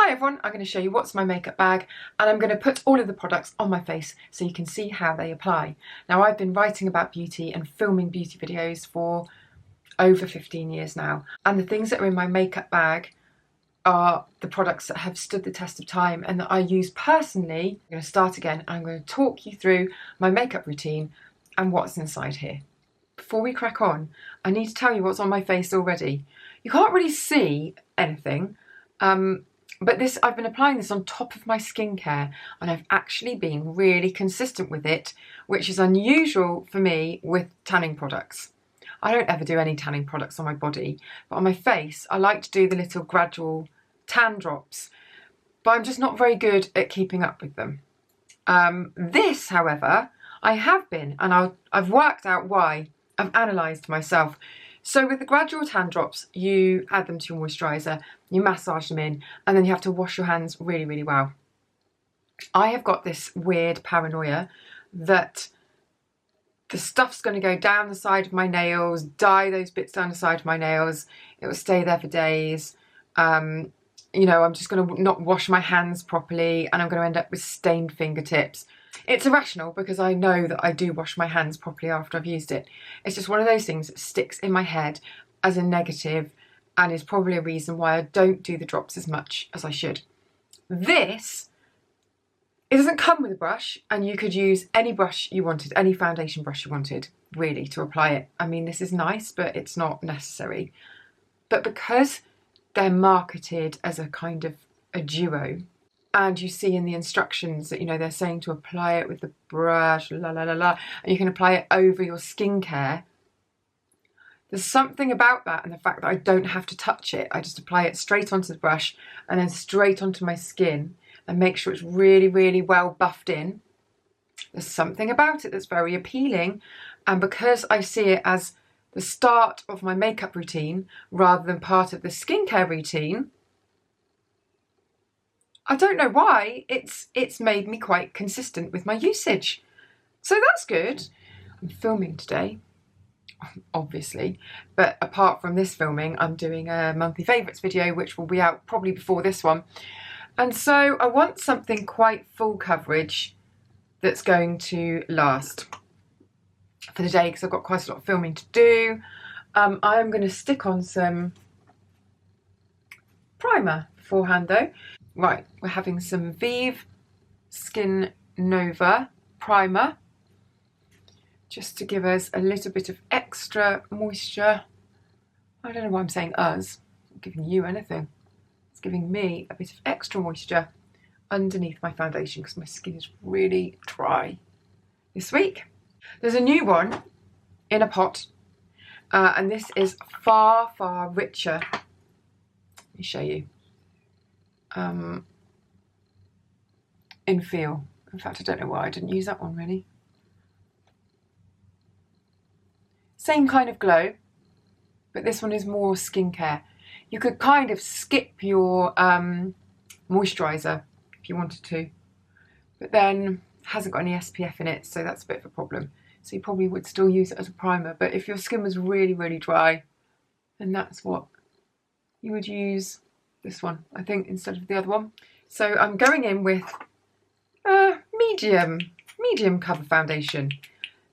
Hi everyone, I'm going to show you what's my makeup bag, and I'm going to put all of the products on my face so you can see how they apply. Now, I've been writing about beauty and filming beauty videos for over 15 years now, and the things that are in my makeup bag are the products that have stood the test of time and that I use personally. I'm going to start again and I'm going to talk you through my makeup routine and what's inside here. Before we crack on, I need to tell you what's on my face already. You can't really see anything, but I've been applying this on top of my skincare, and I've actually been really consistent with it, which is unusual for me with tanning products. I don't ever do any tanning products on my body, but on my face I like to do the little gradual tan drops, but I'm just not very good at keeping up with them. This, however, I have been, and I've worked out why. I've analysed myself. So with the gradual tan drops, you add them to your moisturiser, you massage them in, and then you have to wash your hands really, really well. I have got this weird paranoia that the stuff's going to go down the side of my nails, dye those bits down the side of my nails, it will stay there for days. You know, I'm just going to not wash my hands properly and I'm going to end up with stained fingertips. It's irrational because I know that I do wash my hands properly after I've used it. It's just one of those things that sticks in my head as a negative and is probably a reason why I don't do the drops as much as I should. This, it doesn't come with a brush, and you could use any brush you wanted, any foundation brush you wanted, really, to apply it. I mean, this is nice, but it's not necessary. But because they're marketed as a kind of a duo, and you see in the instructions that, you know, they're saying to apply it with the brush, la la la la, and you can apply it over your skincare. There's something about that and the fact that I don't have to touch it. I just apply it straight onto the brush and then straight onto my skin and make sure it's really, really well buffed in. There's something about it that's very appealing, and because I see it as the start of my makeup routine rather than part of the skincare routine, I don't know why, it's made me quite consistent with my usage. So that's good. I'm filming today, obviously, but apart from this filming, I'm doing a monthly favourites video, which will be out probably before this one. And so I want something quite full coverage that's going to last for the day, because I've got quite a lot of filming to do. I'm going to stick on some primer beforehand though. Right, we're having some Vive Skin Nova primer, just to give us a little bit of extra moisture. I don't know why I'm saying us, I'm not giving you anything. It's giving me a bit of extra moisture underneath my foundation because my skin is really dry this week. There's a new one in a pot, and this is far, far richer. Let me show you. In feel. In fact, I don't know why I didn't use that one really. Same kind of glow, but this one is more skincare. You could kind of skip your moisturiser if you wanted to, but then it hasn't got any SPF in it, so that's a bit of a problem. So you probably would still use it as a primer, but if your skin was really, really dry, then that's what you would use this one, I think, instead of the other one. So I'm going in with a medium cover foundation.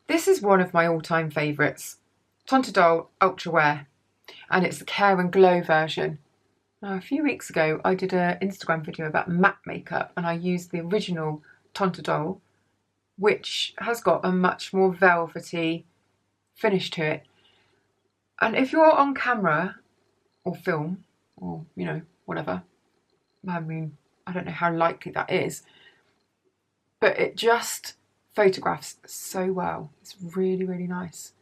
This is one of my all-time favourites, Tontadol Ultra Wear, and it's the Care and Glow version. Now, a few weeks ago I did an Instagram video about matte makeup, and I used the original Tontadol, which has got a much more velvety finish to it. And if you're on camera or film, or, you know, whatever, I mean, I don't know how likely that is, but it just photographs so well. It's really, really nice.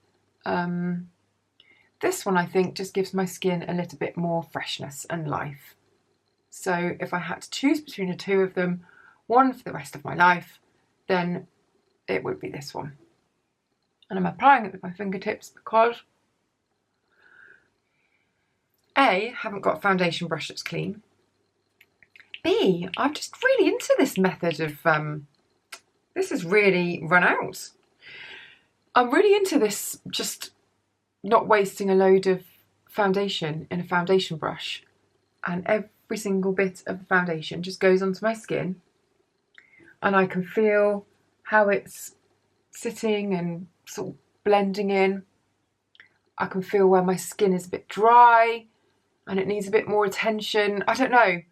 This one, I think, just gives my skin a little bit more freshness and life. So if I had to choose between the two of them, one for the rest of my life, then it would be this one. And I'm applying it with my fingertips because A, haven't got a foundation brush that's clean. B, I'm just really into this method of, this has really run out. I'm really into this, just not wasting a load of foundation in a foundation brush. And every single bit of the foundation just goes onto my skin, and I can feel how it's sitting and sort of blending in. I can feel where my skin is a bit dry and it needs a bit more attention. I don't know.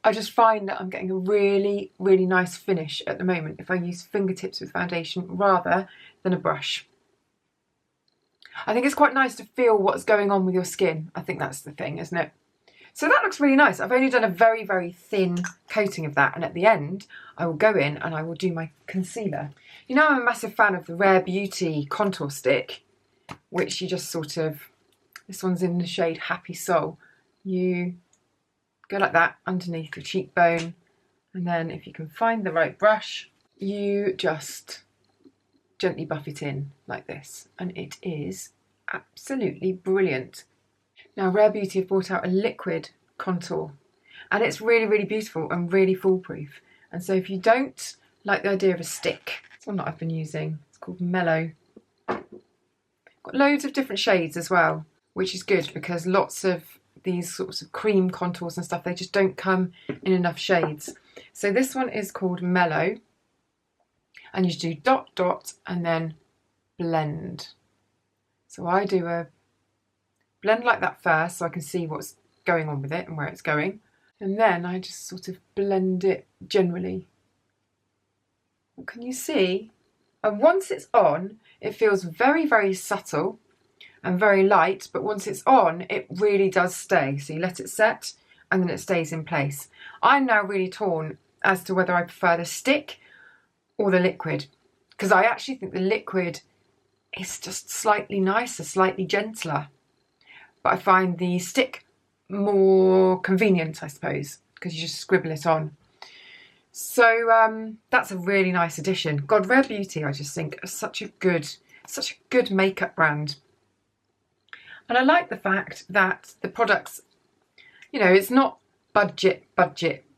I just find that I'm getting a really, really nice finish at the moment if I use fingertips with foundation rather than a brush. I think it's quite nice to feel what's going on with your skin. I think that's the thing, isn't it? So that looks really nice. I've only done a very, very thin coating of that, and at the end I will go in and I will do my concealer. You know, I'm a massive fan of the Rare Beauty contour stick, which you just sort of, this one's in the shade Happy Soul. You go like that underneath your cheekbone, and then if you can find the right brush, you just gently buff it in like this, and it is absolutely brilliant. Now Rare Beauty have brought out a liquid contour, and it's really, really beautiful and really foolproof. And so if you don't like the idea of a stick, it's one that I've been using, it's called Mellow. Got loads of different shades as well, which is good because lots of these sorts of cream contours and stuff, they just don't come in enough shades. So this one is called Mellow, and you do dot dot and then blend. So I do a blend like that first so I can see what's going on with it and where it's going, and then I just sort of blend it generally. Can you see? And once it's on, it feels very, very subtle and very light, but once it's on, it really does stay. So you let it set and then it stays in place. I'm now really torn as to whether I prefer the stick or the liquid, because I actually think the liquid is just slightly nicer, slightly gentler. But I find the stick more convenient, I suppose, because you just scribble it on. So that's a really nice addition. God, Rare Beauty, I just think, is such a good makeup brand. And I like the fact that the products, you know, it's not budget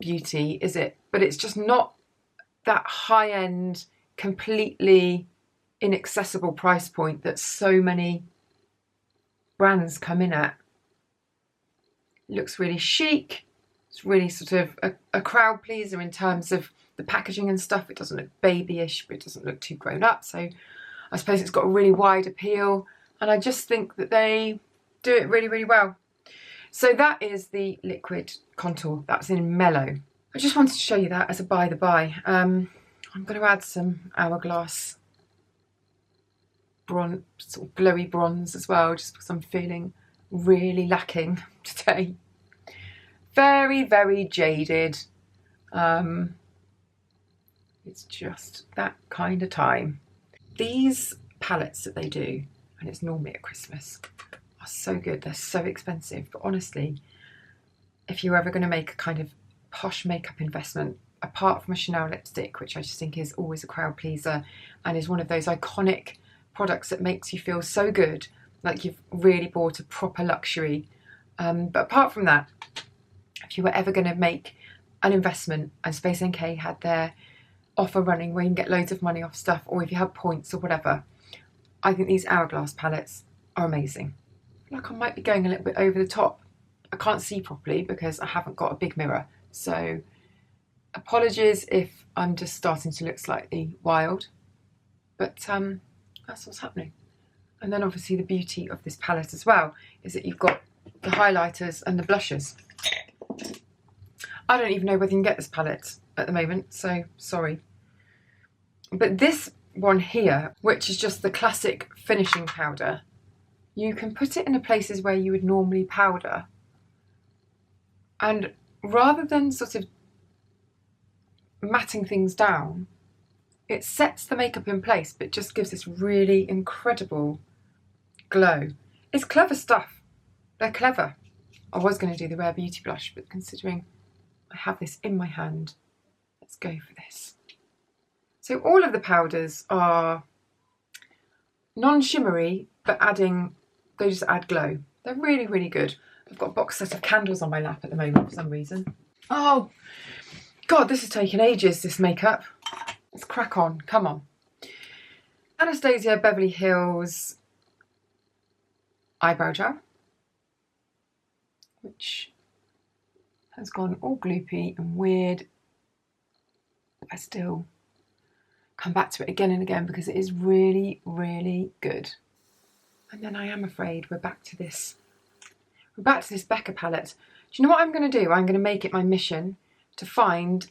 beauty, is it? But it's just not that high-end, completely inaccessible price point that so many brands come in at. It looks really chic. It's really sort of a crowd pleaser in terms of the packaging and stuff. It doesn't look babyish, but it doesn't look too grown up. So I suppose it's got a really wide appeal. And I just think that they do it really, really well. So that is the liquid contour. That's in Mellow. I just wanted to show you that as a by the by. I'm going to add some Hourglass bronze, sort of glowy bronze as well, just because I'm feeling really lacking today. Very, very jaded. It's just that kind of time. These palettes that they do, and it's normally at Christmas, are so good. They're so expensive, but honestly, if you're ever going to make a kind of posh makeup investment, apart from a Chanel lipstick, which I just think is always a crowd pleaser and is one of those iconic products that makes you feel so good, like you've really bought a proper luxury. But apart from that, if you were ever going to make an investment, and Space NK had their offer running where you can get loads of money off stuff, or if you have points or whatever, I think these Hourglass palettes are amazing. Like I might be going a little bit over the top. I can't see properly because I haven't got a big mirror, so apologies if I'm just starting to look slightly wild, but that's what's happening. And then obviously the beauty of this palette as well is that you've got the highlighters and the blushes. I don't even know whether you can get this palette at the moment, so sorry. But this one here, which is just the classic finishing powder, you can put it in the places where you would normally powder, and rather than sort of matting things down, it sets the makeup in place but just gives this really incredible glow. It's clever stuff. They're clever. I was going to do the Rare Beauty blush, but considering I have this in my hand, let's go for this. So all of the powders are non-shimmery, but they just add glow. They're really, really good. I've got a box set of candles on my lap at the moment for some reason. Oh, God, this is taking ages, this makeup. Let's crack on, come on. Anastasia Beverly Hills eyebrow gel, which has gone all gloopy and weird. I still come back to it again and again because it is really, really good. And then I am afraid we're back to this Becca palette. Do you know what I'm going to do? I'm going to make it my mission to find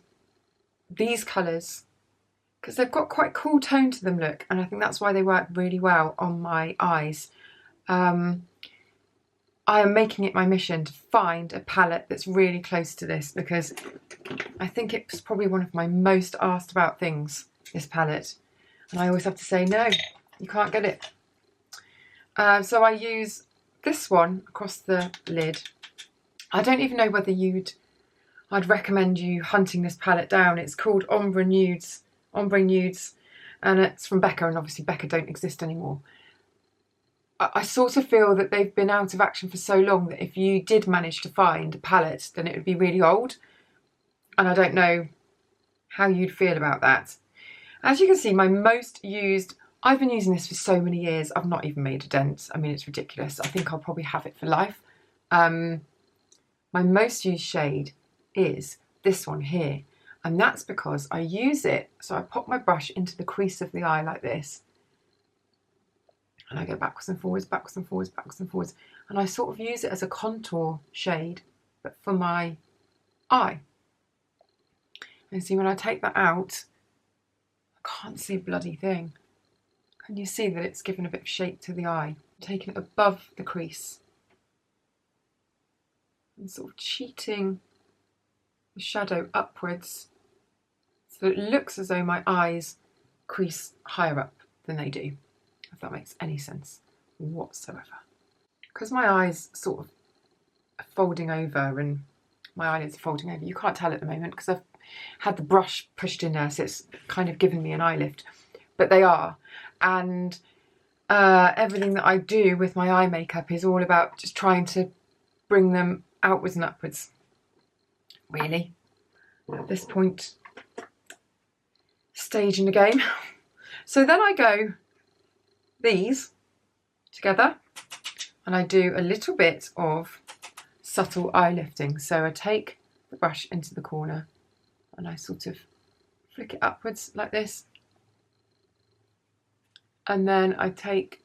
these colours because they've got quite a cool tone to them, look, and I think that's why they work really well on my eyes. I am making it my mission to find a palette that's really close to this because I think it's probably one of my most asked about things, this palette, and I always have to say no, you can't get it. So I use this one across the lid. I don't even know whether I'd recommend you hunting this palette down. It's called Ombre Nudes, and it's from Becca, and obviously Becca don't exist anymore. I sort of feel that they've been out of action for so long that if you did manage to find a palette, then it would be really old. And I don't know how you'd feel about that. As you can see, my most used, I've been using this for so many years, I've not even made a dent. I mean, it's ridiculous. I think I'll probably have it for life. My most used shade is this one here. And that's because I use it, so I pop my brush into the crease of the eye like this. And I go backwards and forwards, backwards and forwards, backwards and forwards. And I sort of use it as a contour shade, but for my eye. And see, when I take that out, I can't see a bloody thing. Can you see that it's given a bit of shape to the eye? I'm taking it above the crease. And sort of cheating the shadow upwards so it looks as though my eyes crease higher up than they do, if that makes any sense whatsoever. Because my eyes sort of are folding over and my eyelids are folding over, you can't tell at the moment because I've had the brush pushed in there, so it's kind of given me an eye lift, but they are. And everything that I do with my eye makeup is all about just trying to bring them outwards and upwards, really, at this point stage in the game. So then I go these together and I do a little bit of subtle eye lifting. So I take the brush into the corner and I sort of flick it upwards like this, and then I take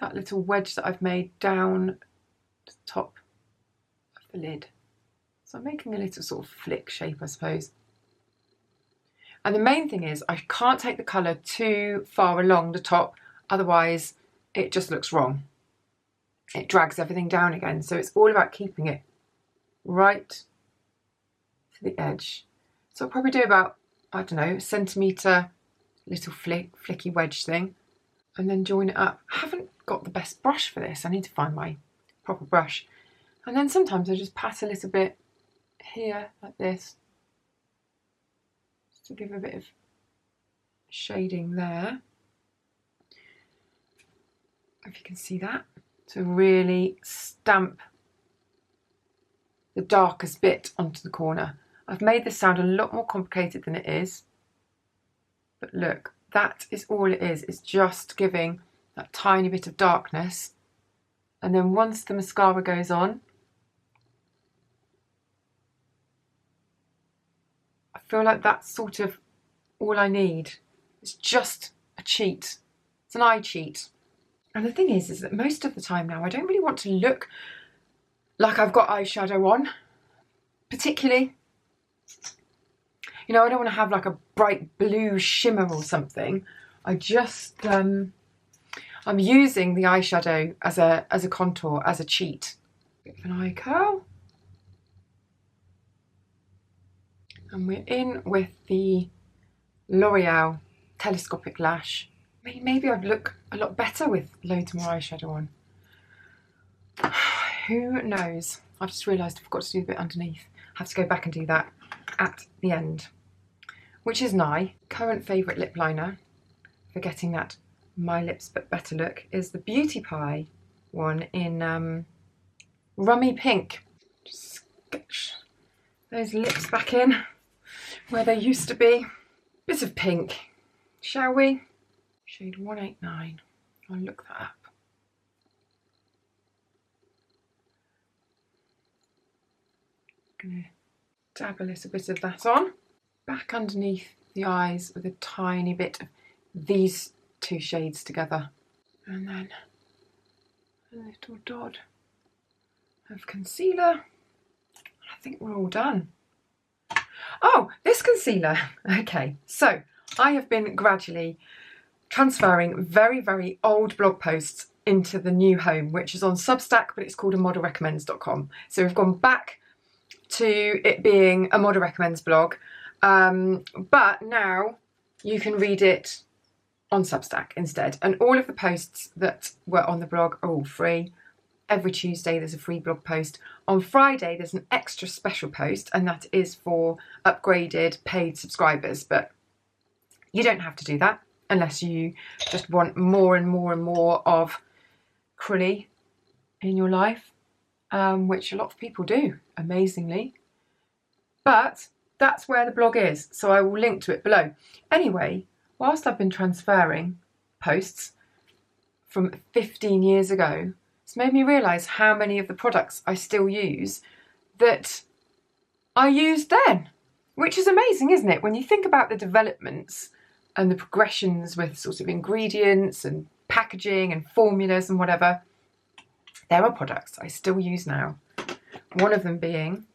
that little wedge that I've made down the top of the lid. So I'm making a little sort of flick shape, I suppose. And the main thing is I can't take the colour too far along the top, otherwise it just looks wrong. It drags everything down again. So it's all about keeping it right to the edge. So I'll probably do about, I don't know, centimetre little flicky wedge thing, and then join it up. I haven't got the best brush for this. I need to find my proper brush. And then sometimes I just pat a little bit here like this, to give a bit of shading there, if you can see that, to really stamp the darkest bit onto the corner. I've made this sound a lot more complicated than it is, but look, that is all it is. It's just giving that tiny bit of darkness, and then once the mascara goes on, I feel like that's sort of all I need. It's just a cheat. It's an eye cheat. And the thing is that most of the time now I don't really want to look like I've got eyeshadow on, particularly. You know, I don't want to have like a bright blue shimmer or something. I just, I'm using the eyeshadow as a contour, as a cheat. Bit of an eye curl. And we're in with the L'Oreal Telescopic Lash. Maybe I'd look a lot better with loads more eyeshadow on. Who knows? I've just realised I forgot to do the bit underneath. I have to go back and do that at the end. Which is nigh. Current favourite lip liner, forgetting that My Lips But Better look, is the Beauty Pie one in Rummy Pink. Just sketch those lips back in where they used to be. Bit of pink, shall we? Shade 189. I'll look that up. You going to dab a little bit of that on. Back underneath the eyes with a tiny bit of these two shades together. And then a little dot of concealer. I think we're all done. Oh, this concealer. Okay, so I have been gradually transferring very, very old blog posts into the new home, which is on Substack, but it's called amodelrecommends.com. So we've gone back to it being a Model Recommends blog, but now you can read it on Substack instead. And all of the posts that were on the blog are all free. Every Tuesday there's a free blog post. On Friday there's an extra special post, and that is for upgraded paid subscribers, but you don't have to do that unless you just want more and more and more of Crilly in your life, which a lot of people do, amazingly. But that's where the blog is, so I will link to it below. Anyway, whilst I've been transferring posts from 15 years ago, it's made me realise how many of the products I still use that I used then, which is amazing, isn't it? When you think about the developments and the progressions with sort of ingredients and packaging and formulas and whatever, there are products I still use now. One of them being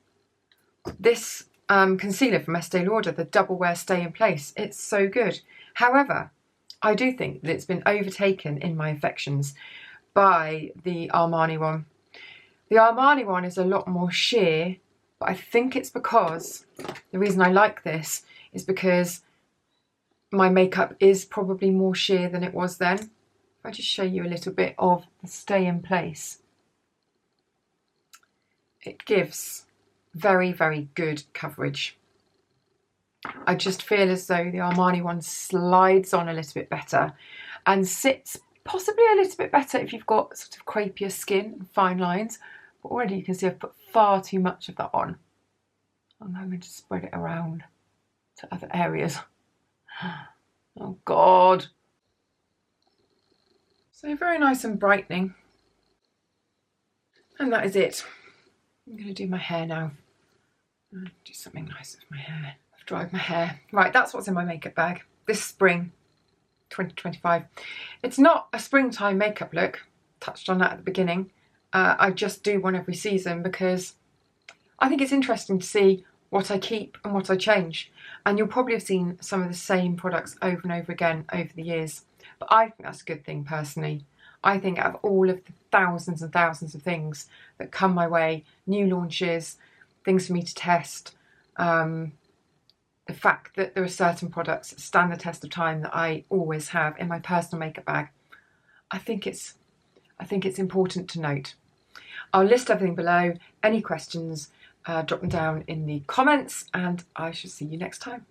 this concealer from Estee Lauder, the Double Wear Stay in Place. It's so good. However, I do think that it's been overtaken in my affections by the Armani one. The Armani one is a lot more sheer, but I think it's because the reason I like this is because my makeup is probably more sheer than it was then. If I just show you a little bit of the Stay in Place, it gives very, very good coverage. I just feel as though the Armani one slides on a little bit better and sits possibly a little bit better if you've got sort of crepier skin and fine lines. But already you can see I've put far too much of that on. And I'm going to spread it around to other areas. Oh God. So very nice and brightening. And that is it. I'm going to do my hair now. Do something nice with my hair. I've dried my hair. Right, that's what's in my makeup bag this spring 2025. It's not a springtime makeup look. Touched on that at the beginning. I just do one every season because I think it's interesting to see what I keep and what I change. And you'll probably have seen some of the same products over and over again over the years. But I think that's a good thing personally. I think out of all of the thousands and thousands of things that come my way, new launches, things for me to test, the fact that there are certain products that stand the test of time that I always have in my personal makeup bag, I think it's important to note. I'll list everything below. Any questions, drop them down in the comments, and I shall see you next time.